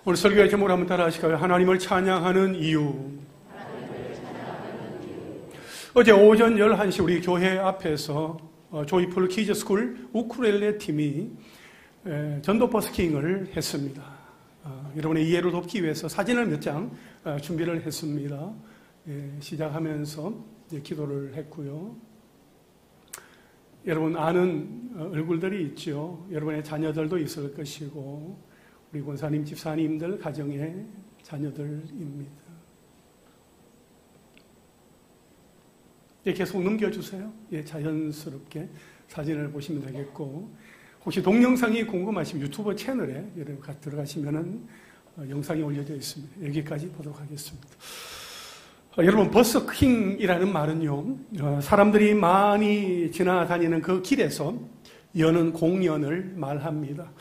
오늘 설교의 제목을 한번 따라 하실까요? 하나님을 찬양하는 이유. 어제 오전 11시 우리 교회 앞에서 조이풀 키즈스쿨 우쿨렐레 팀이 전도 버스킹을 했습니다. 여러분의 이해를 돕기 위해서 사진을 몇 장 준비를 했습니다. 시작하면서 기도를 했고요. 여러분 아는 얼굴들이 있죠. 여러분의 자녀들도 있을 것이고 우리 권사님, 집사님들 가정의 자녀들입니다. 계속 넘겨주세요. 자연스럽게 사진을 보시면 되겠고, 혹시 동영상이 궁금하시면 유튜브 채널에 여러분 들어가시면은 영상이 올려져 있습니다. 여기까지 보도록 하겠습니다. 여러분, 버스킹이라는 말은요, 사람들이 많이 지나다니는 그 길에서 여는 공연을 말합니다.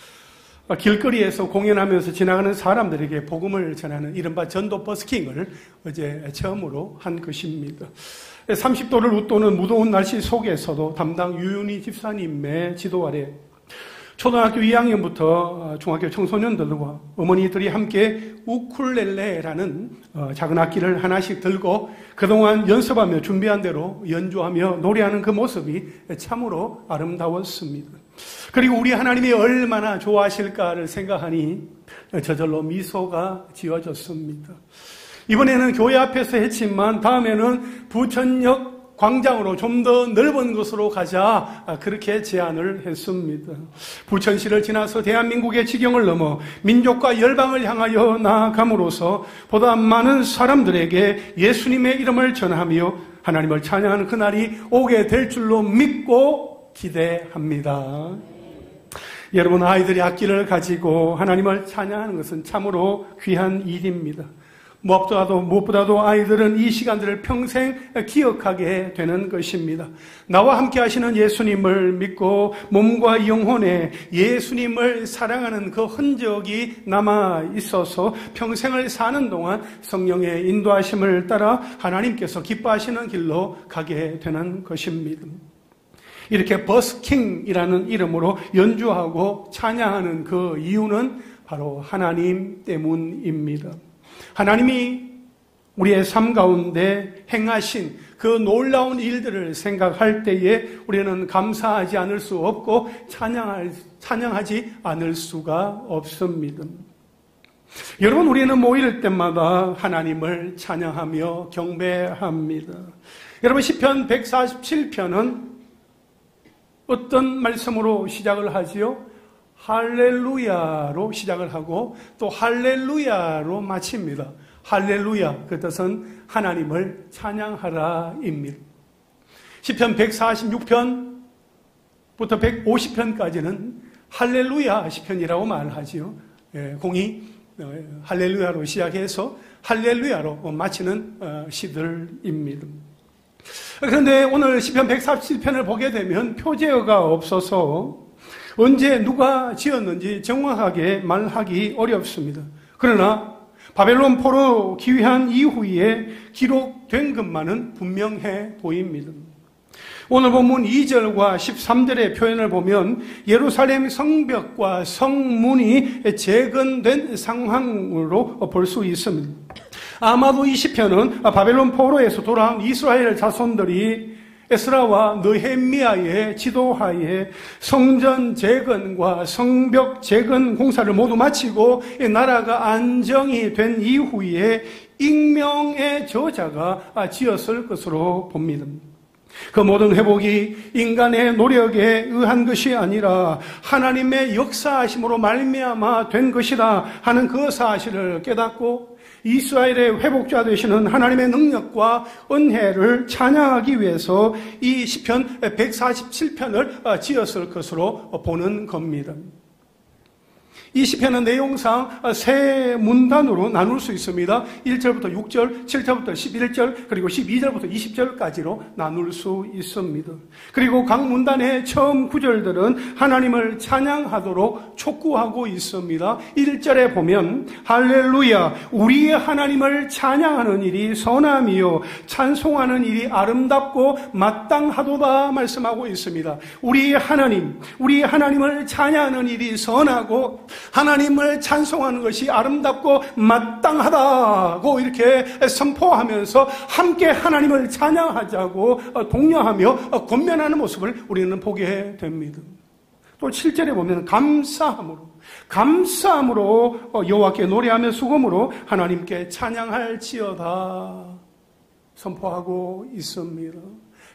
길거리에서 공연하면서 지나가는 사람들에게 복음을 전하는 이른바 전도 버스킹을 어제 처음으로 한 것입니다. 30도를 웃도는 무더운 날씨 속에서도 담당 유윤희 집사님의 지도 아래 초등학교 2학년부터 중학교 청소년들과 어머니들이 함께 우쿨렐레라는 작은 악기를 하나씩 들고 그동안 연습하며 준비한 대로 연주하며 노래하는 그 모습이 참으로 아름다웠습니다. 그리고 우리 하나님이 얼마나 좋아하실까를 생각하니 저절로 미소가 지어졌습니다. 이번에는 교회 앞에서 했지만 다음에는 부천역 광장으로 좀 더 넓은 곳으로 가자, 그렇게 제안을 했습니다. 부천시를 지나서 대한민국의 지경을 넘어 민족과 열방을 향하여 나아감으로써 보다 많은 사람들에게 예수님의 이름을 전하며 하나님을 찬양하는 그날이 오게 될 줄로 믿고 기대합니다. 여러분, 아이들이 악기를 가지고 하나님을 찬양하는 것은 참으로 귀한 일입니다. 무엇보다도 아이들은 이 시간들을 평생 기억하게 되는 것입니다. 나와 함께 하시는 예수님을 믿고 몸과 영혼에 예수님을 사랑하는 그 흔적이 남아 있어서 평생을 사는 동안 성령의 인도하심을 따라 하나님께서 기뻐하시는 길로 가게 되는 것입니다. 이렇게 버스킹이라는 이름으로 연주하고 찬양하는 그 이유는 바로 하나님 때문입니다. 하나님이 우리의 삶 가운데 행하신 그 놀라운 일들을 생각할 때에 우리는 감사하지 않을 수 없고 찬양하지 않을 수가 없습니다. 여러분, 우리는 모일 때마다 하나님을 찬양하며 경배합니다. 여러분, 시편 147편은 어떤 말씀으로 시작을 하지요? 할렐루야로 시작을 하고 또 할렐루야로 마칩니다. 할렐루야, 그 뜻은 하나님을 찬양하라입니다. 시편 146편부터 150편까지는 할렐루야 시편이라고 말하지요. 공이 할렐루야로 시작해서 할렐루야로 마치는 시들입니다. 그런데 오늘 시편 147편을 보게 되면 표제어가 없어서 언제 누가 지었는지 정확하게 말하기 어렵습니다. 그러나 바벨론 포로 귀환 이후에 기록된 것만은 분명해 보입니다. 오늘 본문 2절과 13절의 표현을 보면 예루살렘 성벽과 성문이 재건된 상황으로 볼 수 있습니다. 아마도 이 시편은 바벨론 포로에서 돌아온 이스라엘 자손들이 에스라와 느헤미야의 지도하에 성전 재건과 성벽 재건 공사를 모두 마치고 나라가 안정이 된 이후에 익명의 저자가 지었을 것으로 봅니다. 그 모든 회복이 인간의 노력에 의한 것이 아니라 하나님의 역사하심으로 말미암아 된 것이다 하는 그 사실을 깨닫고 이스라엘의 회복자 되시는 하나님의 능력과 은혜를 찬양하기 위해서 이 시편 147편을 지었을 것으로 보는 겁니다. 이 시편은 내용상 세 문단으로 나눌 수 있습니다. 1절부터 6절, 7절부터 11절, 그리고 12절부터 20절까지로 나눌 수 있습니다. 그리고 각 문단의 처음 구절들은 하나님을 찬양하도록 촉구하고 있습니다. 1절에 보면 할렐루야, 우리의 하나님을 찬양하는 일이 선함이요 찬송하는 일이 아름답고 마땅하도다 말씀하고 있습니다. 우리의 하나님을 찬양하는 일이 선하고 하나님을 찬송하는 것이 아름답고 마땅하다고 이렇게 선포하면서 함께 하나님을 찬양하자고 독려하며 권면하는 모습을 우리는 보게 됩니다. 또 7절에 보면 감사함으로 여호와께 노래하며 수금으로 하나님께 찬양할지어다 선포하고 있습니다.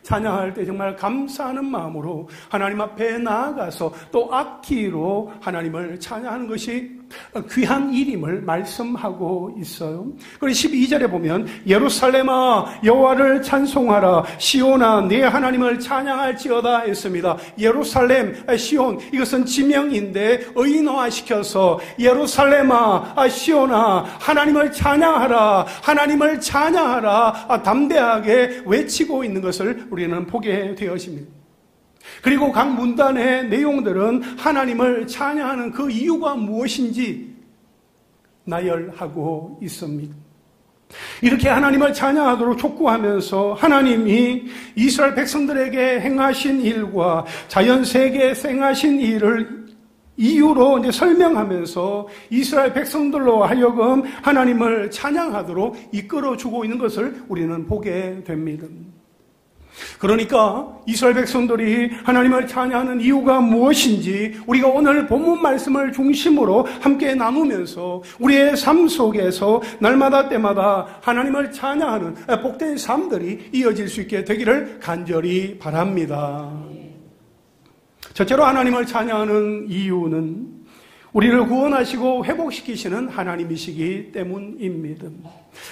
찬양할 때 정말 감사하는 마음으로 하나님 앞에 나아가서 또 악기로 하나님을 찬양하는 것이 귀한 일임을 말씀하고 있어요. 그리고 12절에 보면 예루살렘아 여호와를 찬송하라 시온아 네 하나님을 찬양할지어다 했습니다. 예루살렘, 시온 이것은 지명인데 의인화시켜서 예루살렘아 시온아 하나님을 찬양하라 하나님을 찬양하라 담대하게 외치고 있는 것을 우리는 보게 되었습니다. 그리고 각 문단의 내용들은 하나님을 찬양하는 그 이유가 무엇인지 나열하고 있습니다. 이렇게 하나님을 찬양하도록 촉구하면서 하나님이 이스라엘 백성들에게 행하신 일과 자연 세계에 행하신 일을 이유로 이제 설명하면서 이스라엘 백성들로 하여금 하나님을 찬양하도록 이끌어주고 있는 것을 우리는 보게 됩니다. 그러니까 이스라엘 백성들이 하나님을 찬양하는 이유가 무엇인지 우리가 오늘 본문 말씀을 중심으로 함께 나누면서 우리의 삶 속에서 날마다 때마다 하나님을 찬양하는 복된 삶들이 이어질 수 있게 되기를 간절히 바랍니다. 첫째로 하나님을 찬양하는 이유는 우리를 구원하시고 회복시키시는 하나님이시기 때문입니다.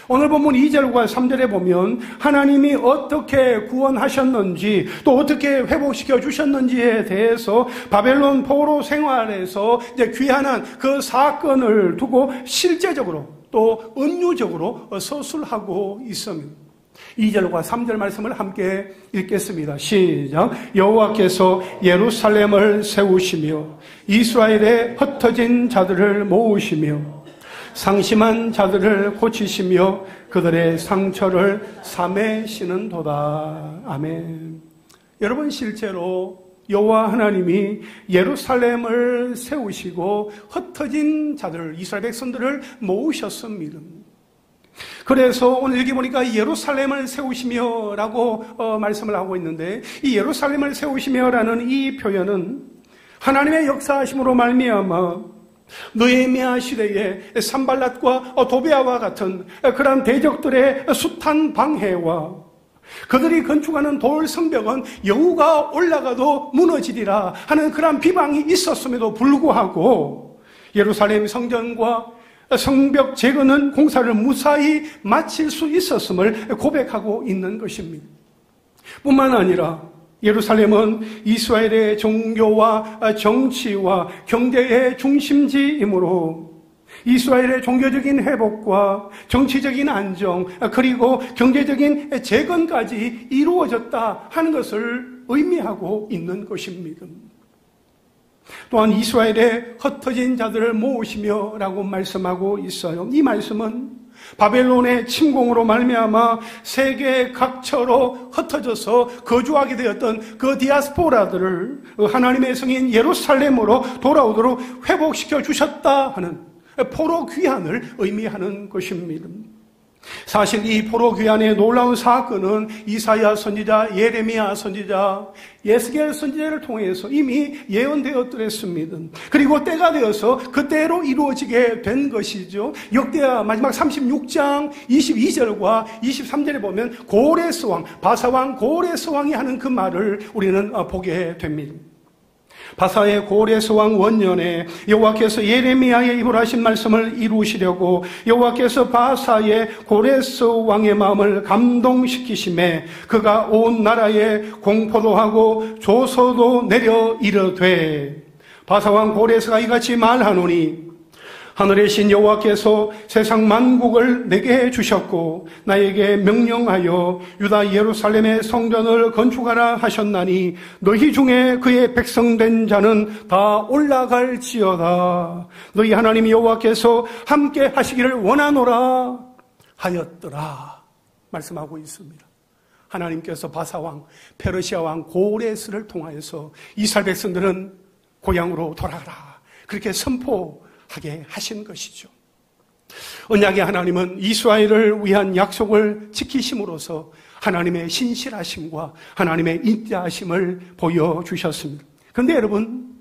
오늘 본문 2절과 3절에 보면 하나님이 어떻게 구원하셨는지 또 어떻게 회복시켜 주셨는지에 대해서 바벨론 포로 생활에서 이제 귀환한 그 사건을 두고 실제적으로 또 은유적으로 서술하고 있습니다. 2절과 3절 말씀을 함께 읽겠습니다. 시작. 여호와께서 예루살렘을 세우시며 이스라엘의 흩어진 자들을 모으시며 상심한 자들을 고치시며 그들의 상처를 사매시는도다. 아멘. 여러분 실제로 여호와 하나님이 예루살렘을 세우시고 흩어진 자들 이스라엘 백성들을 모으셨습니다. 그래서 오늘 여기 보니까 예루살렘을 세우시며 라고 말씀을 하고 있는데 이 예루살렘을 세우시며 라는 이 표현은 하나님의 역사하심으로 말미암아 느헤미야 시대에 산발랏과 도비아와 같은 그런 대적들의 숱한 방해와 그들이 건축하는 돌 성벽은 여우가 올라가도 무너지리라 하는 그런 비방이 있었음에도 불구하고 예루살렘 성전과 성벽 제거는 공사를 무사히 마칠 수 있었음을 고백하고 있는 것입니다. 뿐만 아니라 예루살렘은 이스라엘의 종교와 정치와 경제의 중심지이므로 이스라엘의 종교적인 회복과 정치적인 안정 그리고 경제적인 재건까지 이루어졌다 하는 것을 의미하고 있는 것입니다. 또한 이스라엘의 흩어진 자들을 모으시며 라고 말씀하고 있어요. 이 말씀은 바벨론의 침공으로 말미암아 세계 각처로 흩어져서 거주하게 되었던 그 디아스포라들을 하나님의 성인 예루살렘으로 돌아오도록 회복시켜 주셨다 하는 포로 귀환을 의미하는 것입니다. 사실 이 포로 귀환의 놀라운 사건은 이사야 선지자, 예레미야 선지자, 예스겔 선지자를 통해서 이미 예언되었더랬습니다. 그리고 때가 되어서 그때로 이루어지게 된 것이죠. 역대하 마지막 36장 22절과 23절에 보면 고레스 왕, 바사왕 고레스 왕이 하는 그 말을 우리는 보게 됩니다. 바사의 고레스 왕 원년에 여호와께서 예레미야의 입으로 하신 말씀을 이루시려고 여호와께서 바사의 고레스 왕의 마음을 감동시키심에 그가 온 나라에 공포도 하고 조서도 내려 이르되 바사 왕 고레스가 이같이 말하노니 하늘의 신 여호와께서 세상 만국을 내게 주셨고 나에게 명령하여 유다 예루살렘의 성전을 건축하라 하셨나니 너희 중에 그의 백성된 자는 다 올라갈지어다. 너희 하나님 여호와께서 함께 하시기를 원하노라 하였더라 말씀하고 있습니다. 하나님께서 바사왕 페르시아 왕 고레스를 통하여서 이스라엘 백성들은 고향으로 돌아가라. 그렇게 선포하게 하신 것이죠. 언약의 하나님은 이스라엘을 위한 약속을 지키심으로써 하나님의 신실하심과 하나님의 인자하심을 보여주셨습니다. 그런데 여러분,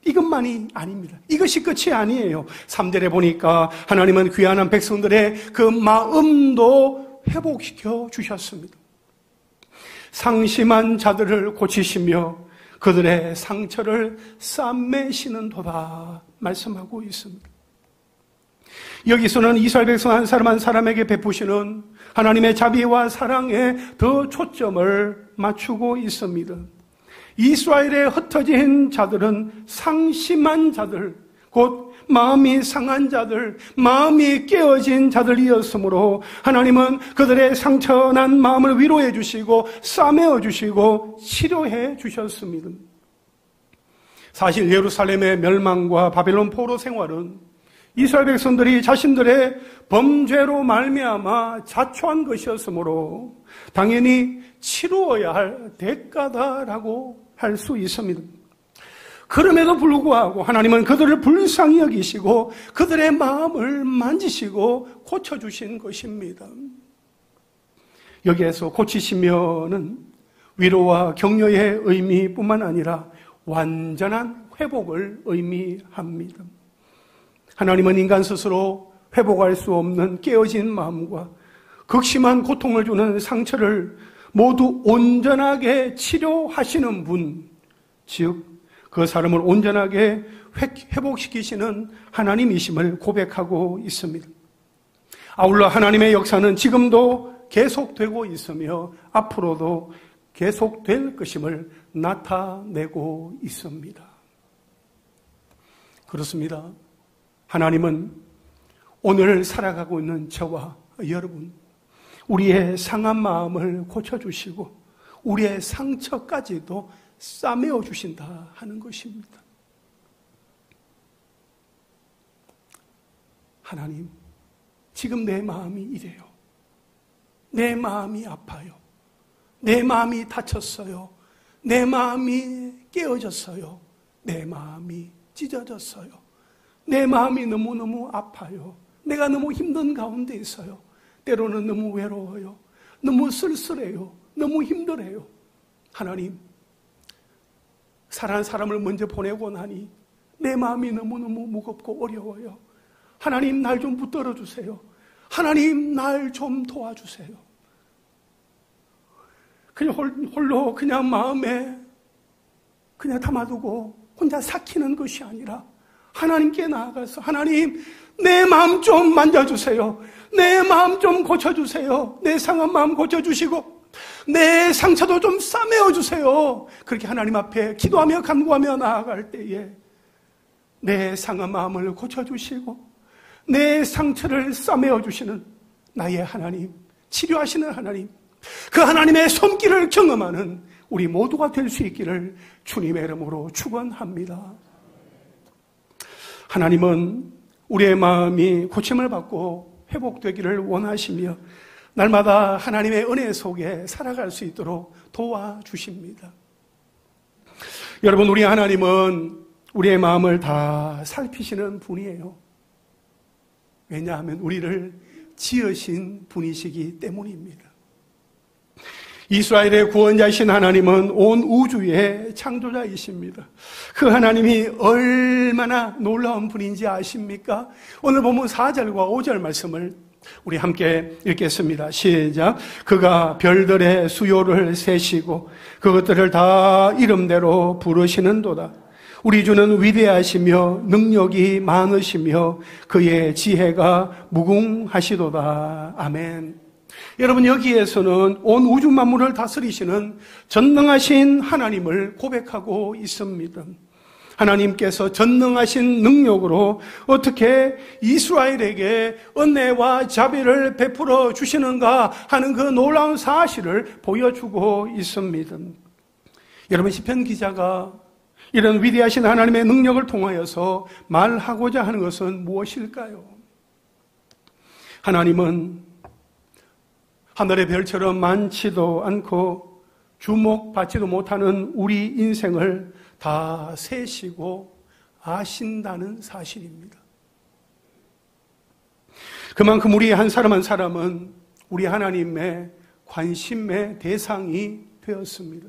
이것만이 아닙니다. 이것이 끝이 아니에요. 3절에 보니까 하나님은 귀한 백성들의 그 마음도 회복시켜 주셨습니다. 상심한 자들을 고치시며 그들의 상처를 싸매시는도다 말씀하고 있습니다. 여기서는 이스라엘 백성 한 사람 한 사람에게 베푸시는 하나님의 자비와 사랑에 더 초점을 맞추고 있습니다. 이스라엘에 흩어진 자들은 상심한 자들, 곧 마음이 상한 자들, 마음이 깨어진 자들이었으므로 하나님은 그들의 상처난 마음을 위로해 주시고 싸매어 주시고 치료해 주셨습니다. 사실 예루살렘의 멸망과 바벨론 포로 생활은 이스라엘 백성들이 자신들의 범죄로 말미암아 자초한 것이었으므로 당연히 치루어야 할 대가다라고 할 수 있습니다. 그럼에도 불구하고 하나님은 그들을 불쌍히 여기시고 그들의 마음을 만지시고 고쳐주신 것입니다. 여기에서 고치시면은 위로와 격려의 의미뿐만 아니라 완전한 회복을 의미합니다. 하나님은 인간 스스로 회복할 수 없는 깨어진 마음과 극심한 고통을 주는 상처를 모두 온전하게 치료하시는 분, 즉 그 사람을 온전하게 회복시키시는 하나님이심을 고백하고 있습니다. 아울러 하나님의 역사는 지금도 계속되고 있으며 앞으로도 계속될 것임을 나타내고 있습니다. 그렇습니다. 하나님은 오늘 살아가고 있는 저와 여러분, 우리의 상한 마음을 고쳐주시고 우리의 상처까지도 싸매어 주신다 하는 것입니다. 하나님, 지금 내 마음이 이래요. 내 마음이 아파요. 내 마음이 다쳤어요. 내 마음이 깨어졌어요. 내 마음이 찢어졌어요. 내 마음이 너무너무 아파요. 내가 너무 힘든 가운데 있어요. 때로는 너무 외로워요. 너무 쓸쓸해요. 너무 힘들어요. 하나님, 사랑하는 사람을 먼저 보내고 나니 내 마음이 너무너무 무겁고 어려워요. 하나님, 날 좀 붙들어 주세요. 하나님, 날 좀 도와주세요. 그냥 홀로 그냥 마음에 그냥 담아두고 혼자 삭히는 것이 아니라 하나님께 나아가서 하나님, 내 마음 좀 만져주세요. 내 마음 좀 고쳐주세요. 내 상한 마음 고쳐주시고 내 상처도 좀 싸매어 주세요. 그렇게 하나님 앞에 기도하며 간구하며 나아갈 때에 내 상한 마음을 고쳐주시고 내 상처를 싸매어 주시는 나의 하나님, 치료하시는 하나님, 그 하나님의 손길을 경험하는 우리 모두가 될 수 있기를 주님의 이름으로 축원합니다. 하나님은 우리의 마음이 고침을 받고 회복되기를 원하시며 날마다 하나님의 은혜 속에 살아갈 수 있도록 도와주십니다. 여러분, 우리 하나님은 우리의 마음을 다 살피시는 분이에요. 왜냐하면 우리를 지으신 분이시기 때문입니다. 이스라엘의 구원자이신 하나님은 온 우주의 창조자이십니다. 그 하나님이 얼마나 놀라운 분인지 아십니까? 오늘 보면 4절과 5절 말씀을 우리 함께 읽겠습니다. 시작. 그가 별들의 수요를 세시고 그것들을 다 이름대로 부르시는도다. 우리 주는 위대하시며 능력이 많으시며 그의 지혜가 무궁하시도다. 아멘. 여러분, 여기에서는 온 우주 만물을 다스리시는 전능하신 하나님을 고백하고 있습니다. 하나님께서 전능하신 능력으로 어떻게 이스라엘에게 은혜와 자비를 베풀어 주시는가 하는 그 놀라운 사실을 보여주고 있습니다. 여러분, 시편 기자가 이런 위대하신 하나님의 능력을 통하여서 말하고자 하는 것은 무엇일까요? 하나님은 하늘의 별처럼 많지도 않고 주목받지도 못하는 우리 인생을 다 세시고 아신다는 사실입니다. 그만큼 우리 한 사람 한 사람은 우리 하나님의 관심의 대상이 되었습니다.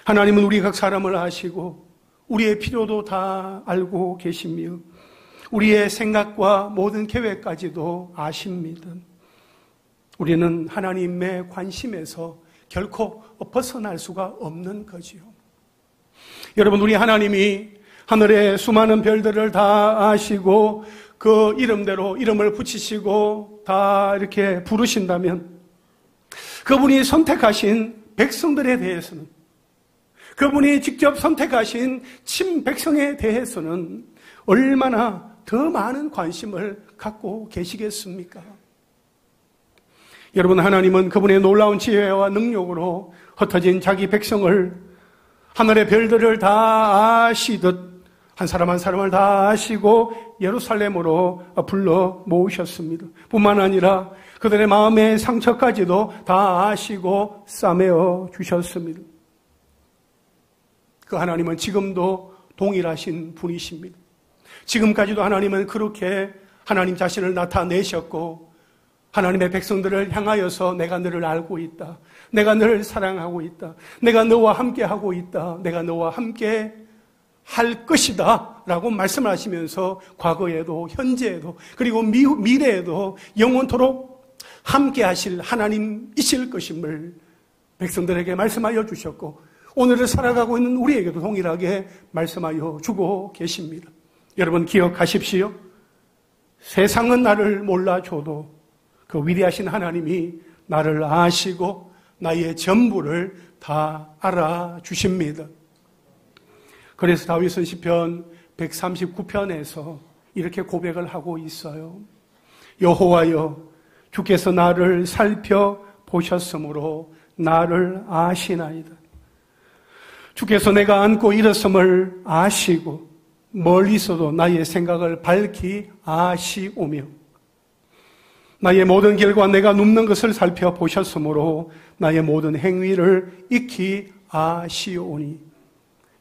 하나님은 우리 각 사람을 아시고 우리의 필요도 다 알고 계시며 우리의 생각과 모든 계획까지도 아십니다. 우리는 하나님의 관심에서 결코 벗어날 수가 없는 거지요. 여러분, 우리 하나님이 하늘의 수많은 별들을 다 아시고 그 이름대로 이름을 붙이시고 다 이렇게 부르신다면 그분이 선택하신 백성들에 대해서는, 그분이 직접 선택하신 친백성에 대해서는 얼마나 더 많은 관심을 갖고 계시겠습니까? 여러분, 하나님은 그분의 놀라운 지혜와 능력으로 흩어진 자기 백성을 하늘의 별들을 다 아시듯 한 사람 한 사람을 다 아시고 예루살렘으로 불러 모으셨습니다. 뿐만 아니라 그들의 마음의 상처까지도 다 아시고 싸매어 주셨습니다. 그 하나님은 지금도 동일하신 분이십니다. 지금까지도 하나님은 그렇게 하나님 자신을 나타내셨고 하나님의 백성들을 향하여서 내가 너를 알고 있다. 내가 너를 사랑하고 있다. 내가 너와 함께 하고 있다. 내가 너와 함께 할 것이다 라고 말씀을 하시면서 과거에도 현재에도 그리고 미래에도 영원토록 함께 하실 하나님이실 것임을 백성들에게 말씀하여 주셨고 오늘을 살아가고 있는 우리에게도 동일하게 말씀하여 주고 계십니다. 여러분, 기억하십시오. 세상은 나를 몰라줘도 그 위대하신 하나님이 나를 아시고 나의 전부를 다 알아주십니다. 그래서 다윗은 시편 139편에서 이렇게 고백을 하고 있어요. 여호와여, 주께서 나를 살펴보셨으므로 나를 아시나이다. 주께서 내가 안고 일었음을 아시고 멀리서도 나의 생각을 밝히 아시오며 나의 모든 길과 내가 눕는 것을 살펴보셨으므로 나의 모든 행위를 익히 아시오니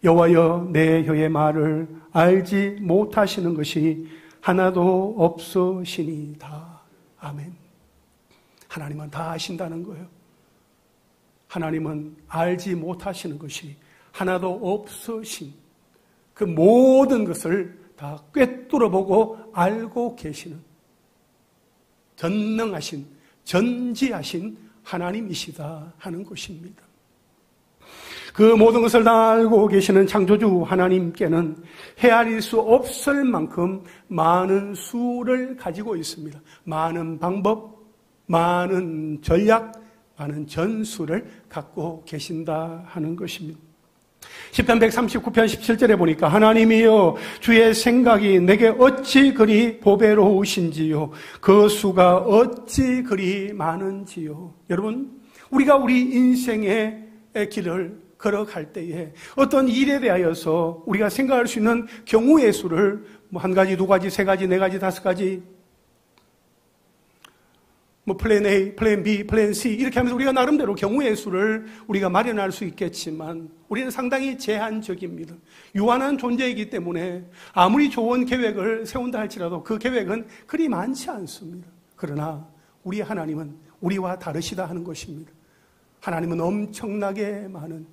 여호와여, 내 혀의 말을 알지 못하시는 것이 하나도 없으시니이다. 아멘. 하나님은 다 아신다는 거예요. 하나님은 알지 못하시는 것이 하나도 없으신 그 모든 것을 다 꿰뚫어보고 알고 계시는 전능하신, 전지하신 하나님이시다 하는 것입니다. 그 모든 것을 다 알고 계시는 창조주 하나님께는 헤아릴 수 없을 만큼 많은 수를 가지고 있습니다. 많은 방법, 많은 전략, 많은 전술을 갖고 계신다 하는 것입니다. 시편 139편 17절에 보니까 하나님이여, 주의 생각이 내게 어찌 그리 보배로우신지요, 그 수가 어찌 그리 많은지요. 여러분, 우리가 우리 인생의 길을 걸어갈 때에 어떤 일에 대하여서 우리가 생각할 수 있는 경우의 수를 한 가지, 두 가지, 세 가지, 네 가지, 다섯 가지, 플랜 A, 플랜 B, 플랜 C 이렇게 하면서 우리가 나름대로 경우의 수를 우리가 마련할 수 있겠지만 우리는 상당히 제한적입니다. 유한한 존재이기 때문에 아무리 좋은 계획을 세운다 할지라도 그 계획은 그리 많지 않습니다. 그러나 우리 하나님은 우리와 다르시다 하는 것입니다. 하나님은 엄청나게 많은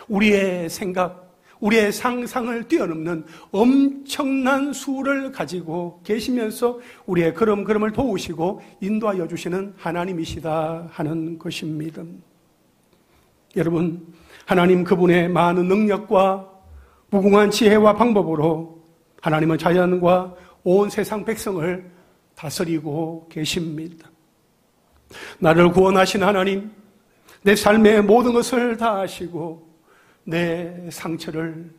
우리의 생각, 우리의 상상을 뛰어넘는 엄청난 수를 가지고 계시면서 우리의 걸음걸음을 도우시고 인도하여 주시는 하나님이시다 하는 것입니다. 여러분, 하나님 그분의 많은 능력과 무궁한 지혜와 방법으로 하나님은 자연과 온 세상 백성을 다스리고 계십니다. 나를 구원하신 하나님, 내 삶의 모든 것을 다 아시고 내 상처를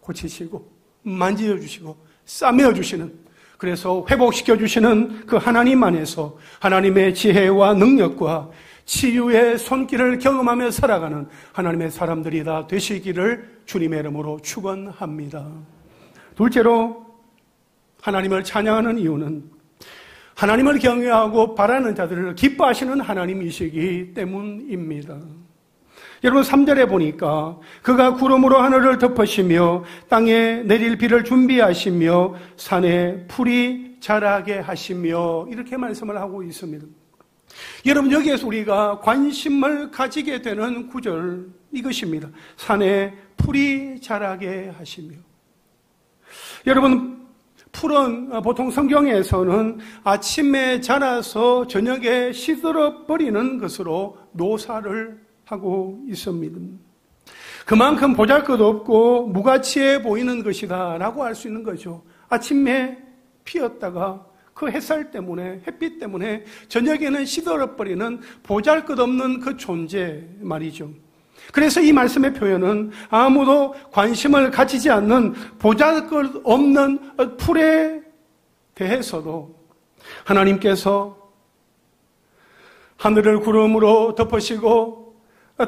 고치시고 만지어주시고 싸매어주시는, 그래서 회복시켜주시는 그 하나님 안에서 하나님의 지혜와 능력과 치유의 손길을 경험하며 살아가는 하나님의 사람들이 다 되시기를 주님의 이름으로 축원합니다. 둘째로 하나님을 찬양하는 이유는 하나님을 경외하고 바라는 자들을 기뻐하시는 하나님이시기 때문입니다. 여러분 3절에 보니까 그가 구름으로 하늘을 덮으시며 땅에 내릴 비를 준비하시며 산에 풀이 자라게 하시며 이렇게 말씀을 하고 있습니다. 여러분 여기에서 우리가 관심을 가지게 되는 구절 이것입니다. 산에 풀이 자라게 하시며. 여러분 풀은 보통 성경에서는 아침에 자라서 저녁에 시들어버리는 것으로 묘사를 하고 있습니다. 그만큼 보잘것없고 무가치해 보이는 것이다 라고 할 수 있는 거죠. 아침에 피었다가 그 햇살 때문에 햇빛 때문에 저녁에는 시들어버리는 보잘것없는 그 존재 말이죠. 그래서 이 말씀의 표현은 아무도 관심을 가지지 않는 보잘것없는 풀에 대해서도 하나님께서 하늘을 구름으로 덮으시고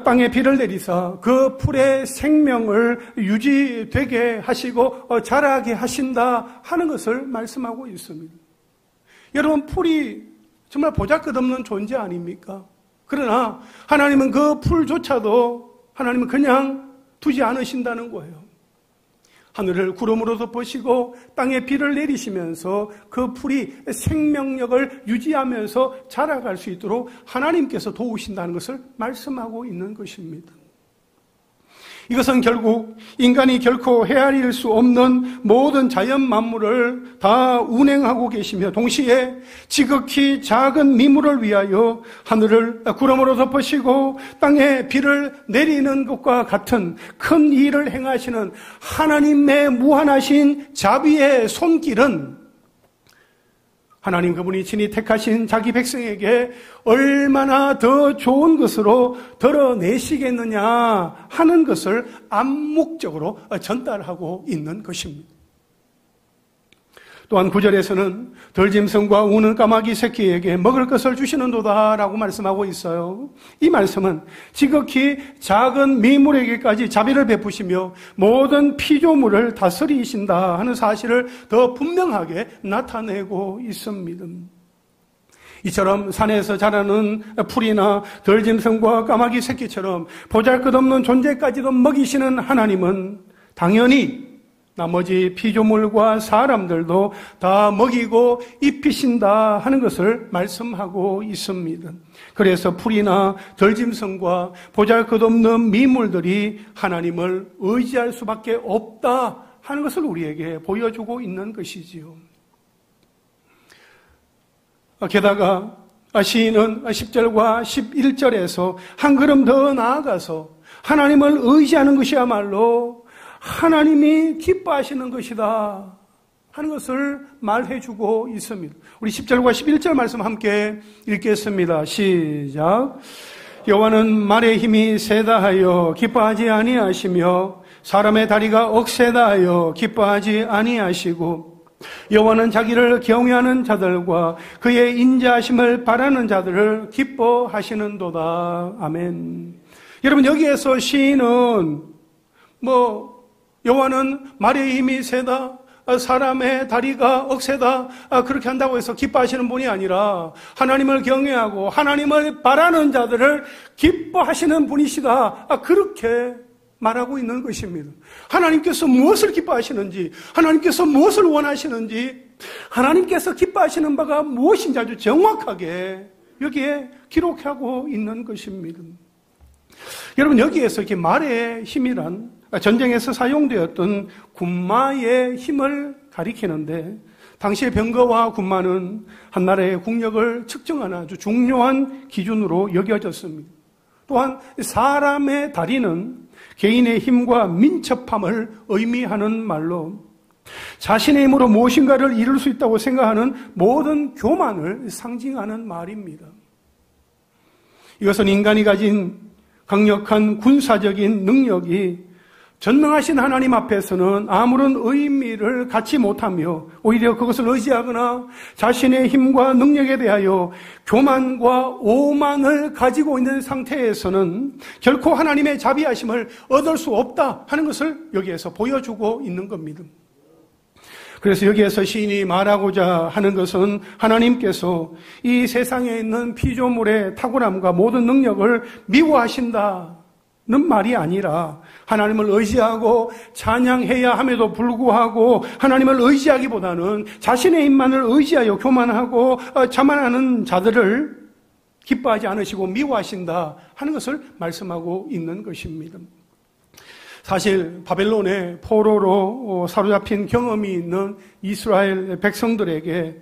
땅에 비를 내리사 그 풀의 생명을 유지되게 하시고 자라게 하신다 하는 것을 말씀하고 있습니다. 여러분 풀이 정말 보잘것없는 존재 아닙니까? 그러나 하나님은 그 풀조차도 하나님은 그냥 두지 않으신다는 거예요. 하늘을 구름으로 덮으시고 땅에 비를 내리시면서 그 풀이 생명력을 유지하면서 자라갈 수 있도록 하나님께서 도우신다는 것을 말씀하고 있는 것입니다. 이것은 결국 인간이 결코 헤아릴 수 없는 모든 자연 만물을 다 운행하고 계시며 동시에 지극히 작은 미물을 위하여 하늘을 구름으로 덮으시고 땅에 비를 내리는 것과 같은 큰 일을 행하시는 하나님의 무한하신 자비의 손길은 하나님 그분이 친히 택하신 자기 백성에게 얼마나 더 좋은 것으로 드러내시겠느냐 하는 것을 암묵적으로 전달하고 있는 것입니다. 또한 9절에서는 들짐승과 우는 까마귀 새끼에게 먹을 것을 주시는도다라고 말씀하고 있어요. 이 말씀은 지극히 작은 미물에게까지 자비를 베푸시며 모든 피조물을 다스리신다 하는 사실을 더 분명하게 나타내고 있습니다. 이처럼 산에서 자라는 풀이나 들짐승과 까마귀 새끼처럼 보잘것없는 존재까지도 먹이시는 하나님은 당연히 나머지 피조물과 사람들도 다 먹이고 입히신다 하는 것을 말씀하고 있습니다. 그래서 풀이나 들짐승과 보잘것없는 미물들이 하나님을 의지할 수밖에 없다 하는 것을 우리에게 보여주고 있는 것이지요. 게다가 시인은 10절과 11절에서 한 걸음 더 나아가서 하나님을 의지하는 것이야말로 하나님이 기뻐하시는 것이다 하는 것을 말해주고 있습니다. 우리 10절과 11절 말씀 함께 읽겠습니다. 시작. 여호와는 말의 힘이 세다 하여 기뻐하지 아니하시며 사람의 다리가 억세다 하여 기뻐하지 아니하시고 여호와는 자기를 경외하는 자들과 그의 인자하심을 바라는 자들을 기뻐하시는도다. 아멘. 여러분 여기에서 시인은 여호와는 말의 힘이 세다, 사람의 다리가 억세다 그렇게 한다고 해서 기뻐하시는 분이 아니라 하나님을 경외하고 하나님을 바라는 자들을 기뻐하시는 분이시다 그렇게 말하고 있는 것입니다. 하나님께서 무엇을 기뻐하시는지, 하나님께서 무엇을 원하시는지, 하나님께서 기뻐하시는 바가 무엇인지 아주 정확하게 여기에 기록하고 있는 것입니다. 여러분 여기에서 이렇게 말의 힘이란 전쟁에서 사용되었던 군마의 힘을 가리키는데 당시의 병거와 군마는 한 나라의 국력을 측정하는 아주 중요한 기준으로 여겨졌습니다. 또한 사람의 다리는 개인의 힘과 민첩함을 의미하는 말로 자신의 힘으로 무엇인가를 이룰 수 있다고 생각하는 모든 교만을 상징하는 말입니다. 이것은 인간이 가진 강력한 군사적인 능력이 전능하신 하나님 앞에서는 아무런 의미를 갖지 못하며 오히려 그것을 의지하거나 자신의 힘과 능력에 대하여 교만과 오만을 가지고 있는 상태에서는 결코 하나님의 자비하심을 얻을 수 없다 하는 것을 여기에서 보여주고 있는 겁니다. 그래서 여기에서 시인이 말하고자 하는 것은 하나님께서 이 세상에 있는 피조물의 탁월함과 모든 능력을 미워하신다, 말이 아니라 하나님을 의지하고 찬양해야 함에도 불구하고 하나님을 의지하기보다는 자신의 힘만을 의지하여 교만하고 자만하는 자들을 기뻐하지 않으시고 미워하신다 하는 것을 말씀하고 있는 것입니다. 사실 바벨론의 포로로 사로잡힌 경험이 있는 이스라엘 백성들에게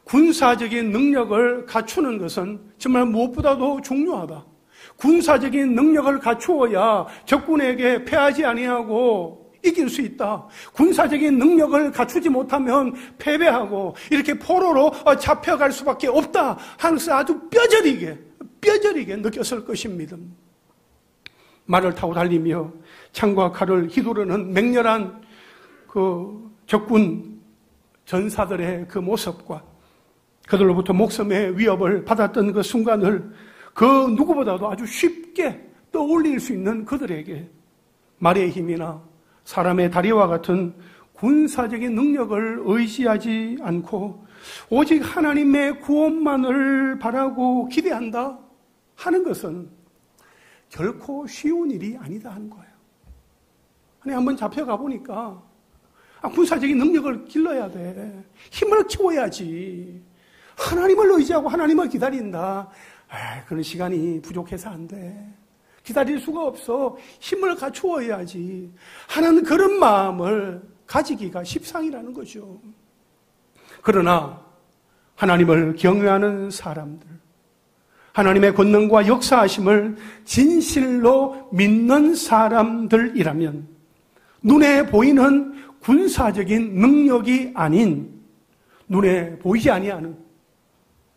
군사적인 능력을 갖추는 것은 정말 무엇보다도 중요하다. 군사적인 능력을 갖추어야 적군에게 패하지 아니하고 이길 수 있다. 군사적인 능력을 갖추지 못하면 패배하고 이렇게 포로로 잡혀갈 수밖에 없다 하는 것을 아주 뼈저리게 느꼈을 것입니다. 말을 타고 달리며 창과 칼을 휘두르는 맹렬한 그 적군 전사들의 그 모습과 그들로부터 목숨의 위협을 받았던 그 순간을 그 누구보다도 아주 쉽게 떠올릴 수 있는 그들에게 말의 힘이나 사람의 다리와 같은 군사적인 능력을 의지하지 않고 오직 하나님의 구원만을 바라고 기대한다 하는 것은 결코 쉬운 일이 아니다 하는 거예요. 아니, 한번 잡혀가 보니까 군사적인 능력을 길러야 돼. 힘을 키워야지. 하나님을 의지하고 하나님을 기다린다. 그런 시간이 부족해서 안 돼. 기다릴 수가 없어. 힘을 갖추어야지 하는 그런 마음을 가지기가 십상이라는 거죠. 그러나 하나님을 경외하는 사람들, 하나님의 권능과 역사하심을 진실로 믿는 사람들이라면 눈에 보이는 군사적인 능력이 아닌 눈에 보이지 아니하는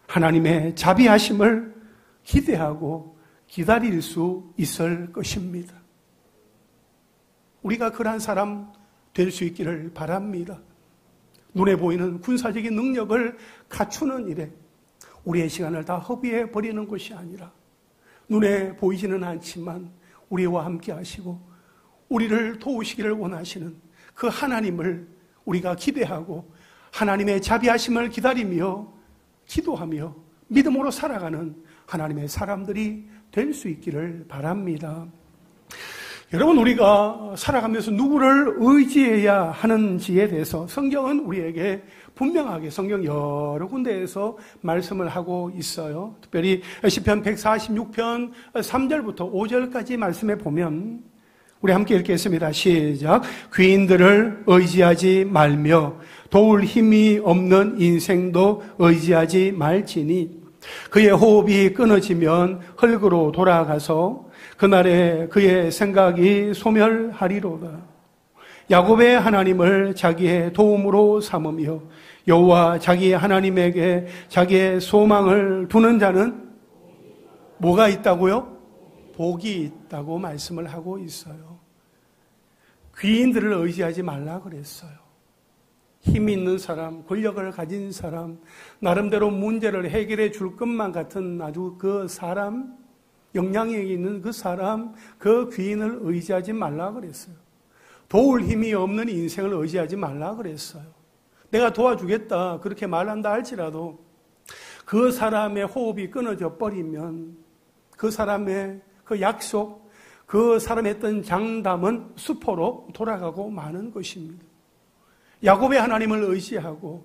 하나님의 자비하심을 기대하고 기다릴 수 있을 것입니다. 우리가 그러한 사람 될 수 있기를 바랍니다. 눈에 보이는 군사적인 능력을 갖추는 일에 우리의 시간을 다 허비해 버리는 것이 아니라 눈에 보이지는 않지만 우리와 함께 하시고 우리를 도우시기를 원하시는 그 하나님을 우리가 기대하고 하나님의 자비하심을 기다리며 기도하며 믿음으로 살아가는 하나님의 사람들이 될 수 있기를 바랍니다. 여러분, 우리가 살아가면서 누구를 의지해야 하는지에 대해서 성경은 우리에게 분명하게 성경 여러 군데에서 말씀을 하고 있어요. 특별히 시편 146편 3절부터 5절까지 말씀해 보면 우리 함께 읽겠습니다. 시작. 귀인들을 의지하지 말며 도울 힘이 없는 인생도 의지하지 말지니 그의 호흡이 끊어지면 흙으로 돌아가서 그날에 그의 생각이 소멸하리로다. 야곱의 하나님을 자기의 도움으로 삼으며 여호와 자기 하나님에게 자기의 소망을 두는 자는 뭐가 있다고요? 복이 있다고 말씀을 하고 있어요. 귀인들을 의지하지 말라 그랬어요. 힘 있는 사람, 권력을 가진 사람, 나름대로 문제를 해결해 줄 것만 같은 아주 그 사람, 영향력이 있는 그 사람, 그 귀인을 의지하지 말라 그랬어요. 도울 힘이 없는 인생을 의지하지 말라 그랬어요. 내가 도와주겠다 그렇게 말한다 할지라도 그 사람의 호흡이 끊어져 버리면 그 사람의 그 약속, 그 사람의 했던 장담은 수포로 돌아가고 마는 것입니다. 야곱의 하나님을 의지하고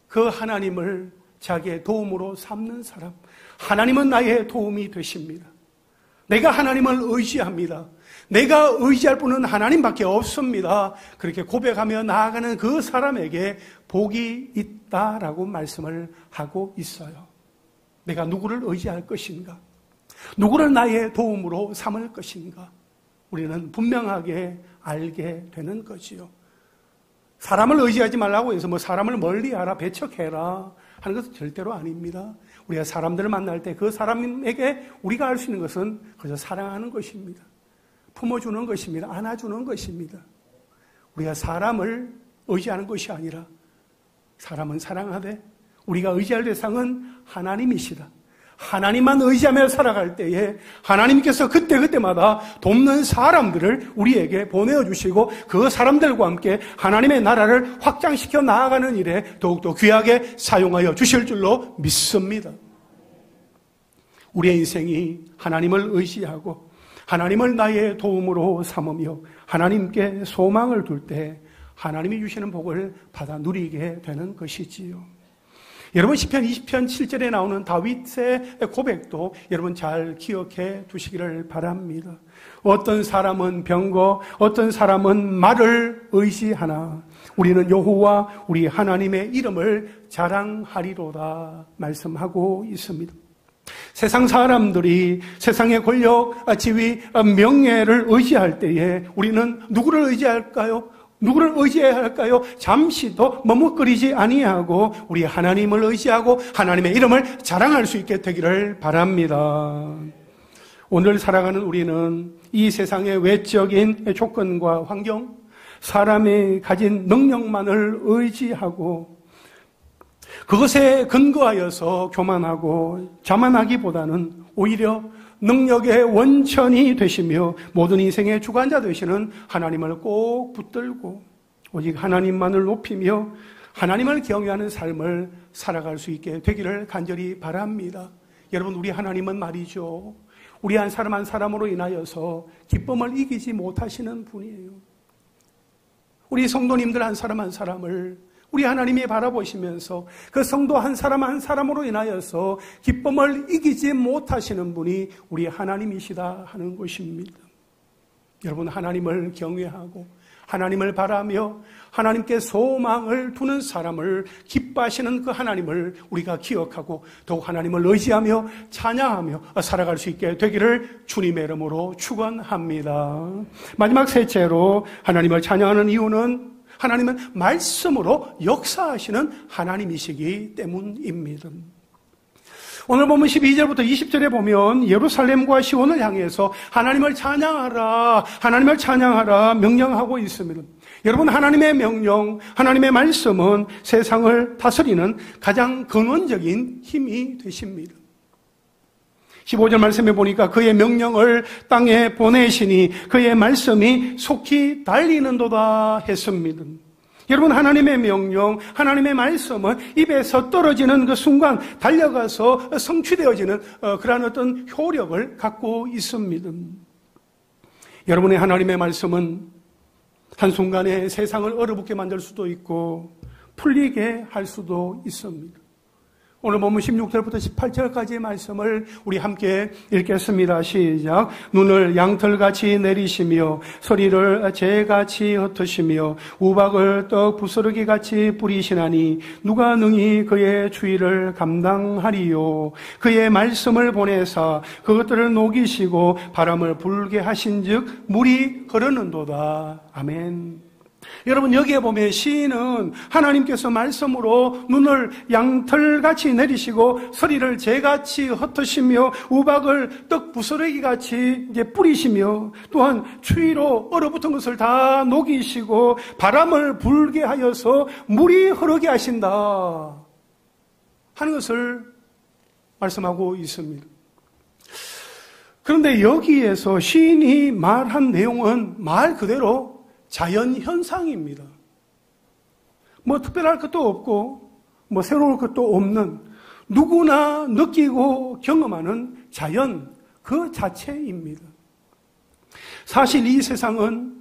그 하나님을 자기의 도움으로 삼는 사람, 하나님은 나의 도움이 되십니다. 내가 하나님을 의지합니다. 내가 의지할 분은 하나님밖에 없습니다. 그렇게 고백하며 나아가는 그 사람에게 복이 있다라고 말씀을 하고 있어요. 내가 누구를 의지할 것인가? 누구를 나의 도움으로 삼을 것인가? 우리는 분명하게 알게 되는 거지요. 사람을 의지하지 말라고 해서 사람을 멀리하라, 배척해라 하는 것은 절대로 아닙니다. 우리가 사람들을 만날 때 그 사람에게 우리가 할 수 있는 것은 그저 사랑하는 것입니다. 품어주는 것입니다. 안아주는 것입니다. 우리가 사람을 의지하는 것이 아니라 사람은 사랑하되 우리가 의지할 대상은 하나님이시다. 하나님만 의지하며 살아갈 때에 하나님께서 그때마다 돕는 사람들을 우리에게 보내주시고 그 사람들과 함께 하나님의 나라를 확장시켜 나아가는 일에 더욱더 귀하게 사용하여 주실 줄로 믿습니다. 우리의 인생이 하나님을 의지하고 하나님을 나의 도움으로 삼으며 하나님께 소망을 둘 때 하나님이 주시는 복을 받아 누리게 되는 것이지요. 여러분 시편 20편 7절에 나오는 다윗의 고백도 여러분 잘 기억해 두시기를 바랍니다. 어떤 사람은 병거, 어떤 사람은 말을 의지하나 우리는 여호와 우리 하나님의 이름을 자랑하리로다 말씀하고 있습니다. 세상 사람들이 세상의 권력, 지위, 명예를 의지할 때에 우리는 누구를 의지할까요? 누구를 의지해야 할까요? 잠시도 머뭇거리지 아니하고 우리 하나님을 의지하고 하나님의 이름을 자랑할 수 있게 되기를 바랍니다. 오늘 살아가는 우리는 이 세상의 외적인 조건과 환경, 사람이 가진 능력만을 의지하고 그것에 근거하여서 교만하고 자만하기보다는 오히려 능력의 원천이 되시며 모든 인생의 주관자 되시는 하나님을 꼭 붙들고 오직 하나님만을 높이며 하나님을 경외하는 삶을 살아갈 수 있게 되기를 간절히 바랍니다. 여러분, 우리 하나님은 말이죠, 우리 한 사람 한 사람으로 인하여서 기쁨을 이기지 못하시는 분이에요. 우리 성도님들 한 사람 한 사람을 우리 하나님이 바라보시면서 그 성도 한 사람 한 사람으로 인하여서 기쁨을 이기지 못하시는 분이 우리 하나님이시다 하는 것입니다. 여러분, 하나님을 경외하고 하나님을 바라며 하나님께 소망을 두는 사람을 기뻐하시는 그 하나님을 우리가 기억하고 더욱 하나님을 의지하며 찬양하며 살아갈 수 있게 되기를 주님의 이름으로 축원합니다. 마지막 셋째로 하나님을 찬양하는 이유는 하나님은 말씀으로 역사하시는 하나님이시기 때문입니다. 오늘 보면 12절부터 20절에 보면 예루살렘과 시온을 향해서 하나님을 찬양하라, 하나님을 찬양하라 명령하고 있습니다. 여러분, 하나님의 명령, 하나님의 말씀은 세상을 다스리는 가장 근원적인 힘이 되십니다. 15절 말씀에 보니까 그의 명령을 땅에 보내시니 그의 말씀이 속히 달리는도다 했습니다. 여러분, 하나님의 명령, 하나님의 말씀은 입에서 떨어지는 그 순간 달려가서 성취되어지는 그러한 어떤 효력을 갖고 있습니다. 여러분의 하나님의 말씀은 한순간에 세상을 얼어붙게 만들 수도 있고 풀리게 할 수도 있습니다. 오늘 보면 16절부터 18절까지의 말씀을 우리 함께 읽겠습니다. 시작. 눈을 양털같이 내리시며 소리를 재같이 흩으시며 우박을 떡 부스러기같이 뿌리시나니 누가 능히 그의 주의를 감당하리요. 그의 말씀을 보내사 그것들을 녹이시고 바람을 불게 하신즉 물이 흐르는도다. 아멘. 여러분, 여기에 보면 시인은 하나님께서 말씀으로 눈을 양털같이 내리시고 서리를 재같이 흩으시며 우박을 떡 부스러기같이 뿌리시며 또한 추위로 얼어붙은 것을 다 녹이시고 바람을 불게 하여서 물이 흐르게 하신다 하는 것을 말씀하고 있습니다. 그런데 여기에서 시인이 말한 내용은 말 그대로 자연현상입니다. 뭐 특별할 것도 없고 뭐 새로울 것도 없는 누구나 느끼고 경험하는 자연 그 자체입니다. 사실 이 세상은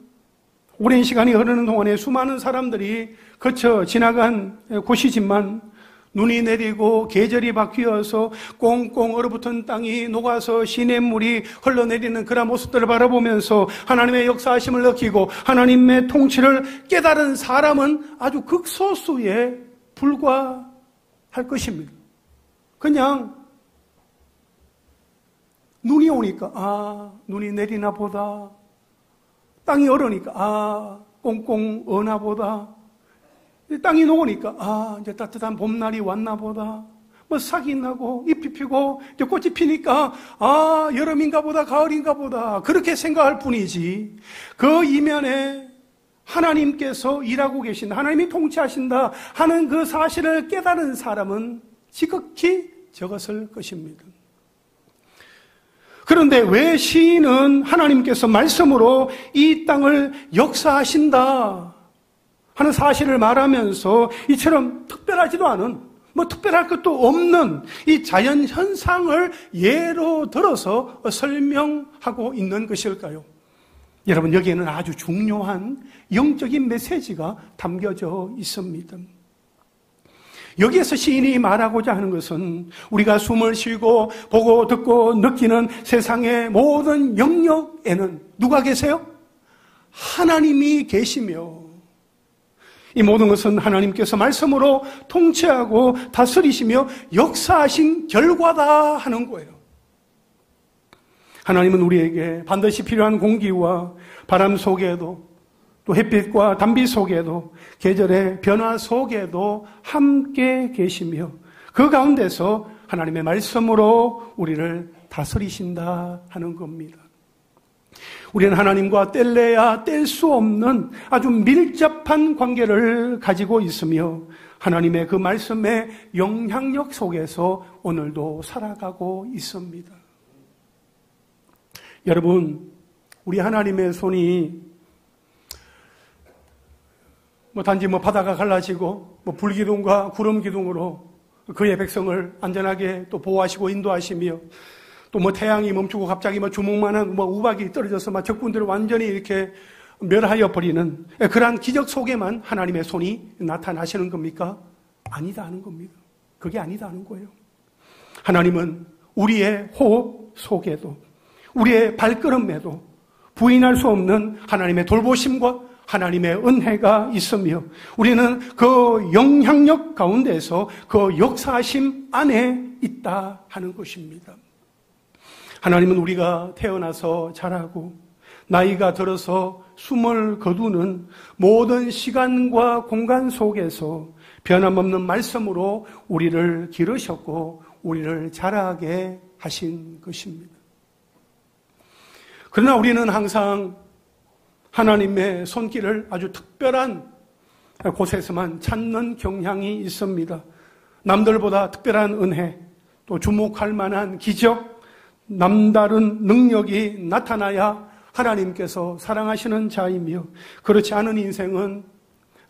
오랜 시간이 흐르는 동안에 수많은 사람들이 거쳐 지나간 곳이지만 눈이 내리고 계절이 바뀌어서 꽁꽁 얼어붙은 땅이 녹아서 시냇물이 흘러내리는 그런 모습들을 바라보면서 하나님의 역사하심을 느끼고 하나님의 통치를 깨달은 사람은 아주 극소수에 불과할 것입니다. 그냥 눈이 오니까 눈이 내리나 보다, 땅이 얼으니까 꽁꽁 어나 보다, 땅이 녹으니까 이제 따뜻한 봄날이 왔나 보다, 뭐 싹이 나고 잎이 피고 이제 꽃이 피니까 여름인가 보다, 가을인가 보다, 그렇게 생각할 뿐이지 그 이면에 하나님께서 일하고 계신다, 하나님이 통치하신다 하는 그 사실을 깨달은 사람은 지극히 적었을 것입니다. 그런데 왜 시인은 하나님께서 말씀으로 이 땅을 역사하신다 하는 사실을 말하면서 이처럼 특별하지도 않은 뭐 특별할 것도 없는 이 자연 현상을 예로 들어서 설명하고 있는 것일까요? 여러분, 여기에는 아주 중요한 영적인 메시지가 담겨져 있습니다. 여기에서 시인이 말하고자 하는 것은 우리가 숨을 쉬고 보고 듣고 느끼는 세상의 모든 영역에는 누가 계세요? 하나님이 계시며, 이 모든 것은 하나님께서 말씀으로 통치하고 다스리시며 역사하신 결과다 하는 거예요. 하나님은 우리에게 반드시 필요한 공기와 바람 속에도, 또 햇빛과 단비 속에도, 계절의 변화 속에도 함께 계시며 그 가운데서 하나님의 말씀으로 우리를 다스리신다 하는 겁니다. 우리는 하나님과 뗄래야 뗄 수 없는 아주 밀접한 관계를 가지고 있으며 하나님의 그 말씀의 영향력 속에서 오늘도 살아가고 있습니다. 여러분, 우리 하나님의 손이 단지 바다가 갈라지고 불기둥과 구름기둥으로 그의 백성을 안전하게 또 보호하시고 인도하시며 또 태양이 멈추고 갑자기 주먹만한 우박이 떨어져서 적군들을 완전히 이렇게 멸하여 버리는 그러한 기적 속에만 하나님의 손이 나타나시는 겁니까? 아니다 하는 겁니다. 그게 아니다 하는 거예요. 하나님은 우리의 호흡 속에도, 우리의 발걸음에도 부인할 수 없는 하나님의 돌보심과 하나님의 은혜가 있으며 우리는 그 영향력 가운데서 그 역사하심 안에 있다 하는 것입니다. 하나님은 우리가 태어나서 자라고 나이가 들어서 숨을 거두는 모든 시간과 공간 속에서 변함없는 말씀으로 우리를 기르셨고 우리를 자라게 하신 것입니다. 그러나 우리는 항상 하나님의 손길을 아주 특별한 곳에서만 찾는 경향이 있습니다. 남들보다 특별한 은혜, 또 주목할 만한 기적, 남다른 능력이 나타나야 하나님께서 사랑하시는 자이며 그렇지 않은 인생은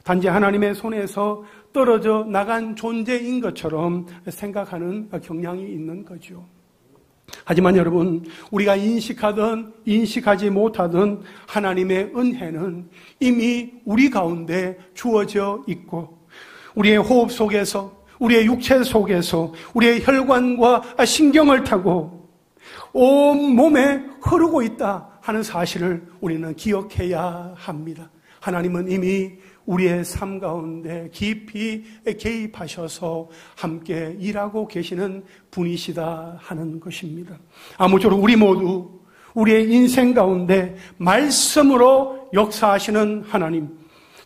단지 하나님의 손에서 떨어져 나간 존재인 것처럼 생각하는 경향이 있는 거죠. 하지만 여러분, 우리가 인식하든 인식하지 못하든 하나님의 은혜는 이미 우리 가운데 주어져 있고 우리의 호흡 속에서, 우리의 육체 속에서, 우리의 혈관과 신경을 타고 온 몸에 흐르고 있다 하는 사실을 우리는 기억해야 합니다. 하나님은 이미 우리의 삶 가운데 깊이 개입하셔서 함께 일하고 계시는 분이시다 하는 것입니다. 아무쪼록 우리 모두 우리의 인생 가운데 말씀으로 역사하시는 하나님,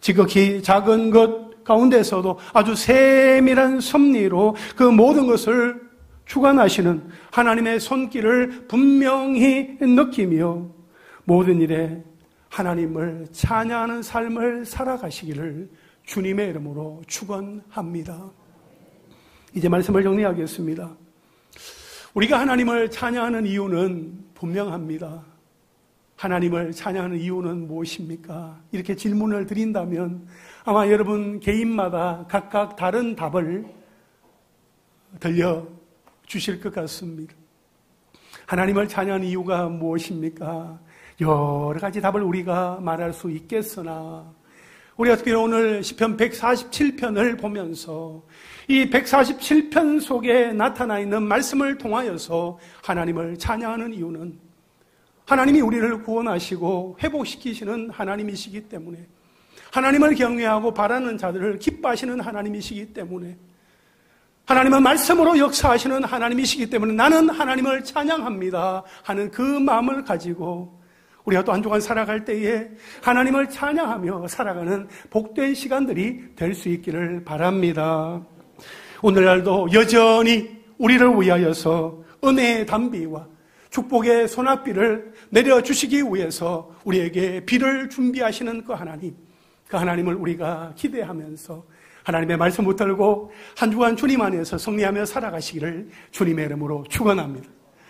지극히 작은 것 가운데서도 아주 세밀한 섭리로 그 모든 것을 주관하시는 하나님의 손길을 분명히 느끼며 모든 일에 하나님을 찬양하는 삶을 살아가시기를 주님의 이름으로 축원합니다. 이제 말씀을 정리하겠습니다. 우리가 하나님을 찬양하는 이유는 분명합니다. 하나님을 찬양하는 이유는 무엇입니까? 이렇게 질문을 드린다면 아마 여러분 개인마다 각각 다른 답을 들려주실 것 같습니다. 하나님을 찬양하는 이유가 무엇입니까? 여러 가지 답을 우리가 말할 수 있겠으나 우리가 특히 오늘 시편 147편을 보면서 이 147편 속에 나타나 있는 말씀을 통하여서 하나님을 찬양하는 이유는 하나님이 우리를 구원하시고 회복시키시는 하나님이시기 때문에, 하나님을 경외하고 바라는 자들을 기뻐하시는 하나님이시기 때문에, 하나님은 말씀으로 역사하시는 하나님이시기 때문에 나는 하나님을 찬양합니다 하는 그 마음을 가지고 우리가 또 한 주간 살아갈 때에 하나님을 찬양하며 살아가는 복된 시간들이 될 수 있기를 바랍니다. 오늘날도 여전히 우리를 위하여서 은혜의 단비와 축복의 소낙비를 내려주시기 위해서 우리에게 비를 준비하시는 그 하나님을 우리가 기대하면서 하나님의 말씀 붙들고 한 주간 주님 안에서 승리하며 살아가시기를 주님의 이름으로 축원합니다.